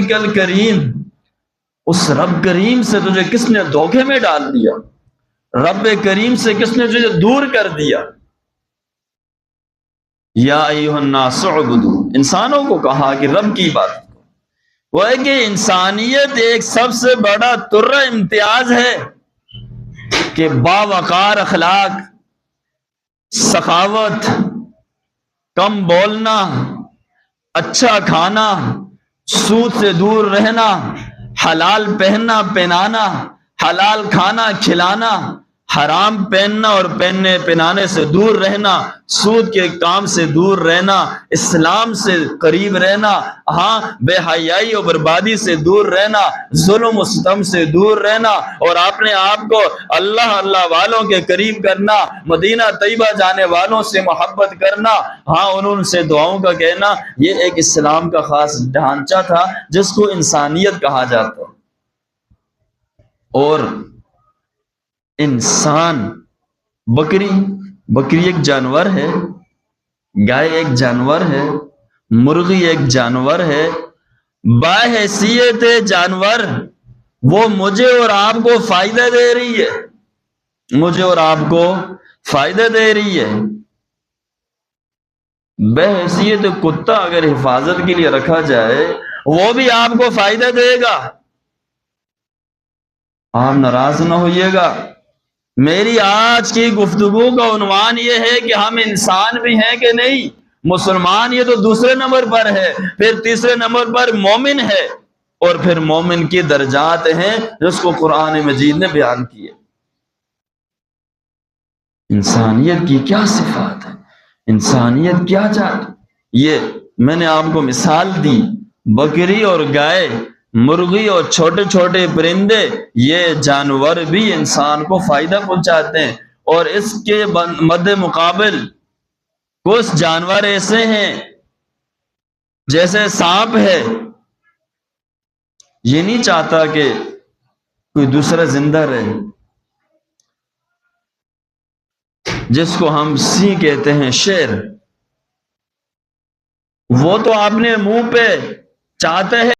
کل کریم، اس رب کریم سے تجھے کس نے دھوکے میں ڈال دیا؟ رب کریم سے کس نے تجھے دور کر دیا؟ یا ایھا الناس اعبدوا، انسانوں کو کہا کہ رب کی بات کرو۔ وہ ہے کہ انسانیت ایک سب سے بڑا ترہ امتیاز ہے کہ باوقار اخلاق، سخاوت، کم بولنا، اچھا کھانا، سود سے دور رہنا، حلال پہننا پہنانا، حلال کھانا کھلانا، حرام پہننا اور پہننے پہنانے سے دور رہنا، سود کے کام سے دور رہنا، اسلام سے قریب رہنا، ہاں بے حیائی اور بربادی سے دور رہنا، ظلم و ستم سے دور رہنا، اور اپنے آپ کو اللہ اللہ والوں کے قریب کرنا، مدینہ طیبہ جانے والوں سے محبت کرنا، ہاں ان سے دعاؤں کا کہنا، یہ ایک اسلام کا خاص ڈھانچہ تھا جس کو انسانیت کہا جاتا۔ اور انسان، بکری ایک جانور ہے، گائے ایک جانور ہے، مرغی ایک جانور ہے، باحیثیت جانور وہ مجھے اور آپ کو فائدہ دے رہی ہے، مجھے اور آپ کو فائدہ دے رہی ہے۔ بحیثیت کتا اگر حفاظت کے لیے رکھا جائے وہ بھی آپ کو فائدہ دے گا، آپ ناراض نہ ہوئیے گا۔ میری آج کی گفتگو کا عنوان یہ ہے کہ ہم انسان بھی ہیں کہ نہیں؟ مسلمان یہ تو دوسرے نمبر پر ہے، پھر تیسرے نمبر پر مومن ہے، اور پھر مومن کی درجات ہیں جس کو قرآن مجید نے بیان کیے۔ انسانیت کی کیا صفات ہے، انسانیت کیا چاہتی؟ یہ میں نے آپ کو مثال دی، بکری اور گائے، مرغی اور چھوٹے چھوٹے پرندے، یہ جانور بھی انسان کو فائدہ پہنچاتے ہیں، اور اس کے مد مقابل کچھ جانور ایسے ہیں جیسے سانپ ہے، یہ نہیں چاہتا کہ کوئی دوسرا زندہ رہے، جس کو ہم سی کہتے ہیں، شیر، وہ تو اپنے منہ پہ چاہتے ہیں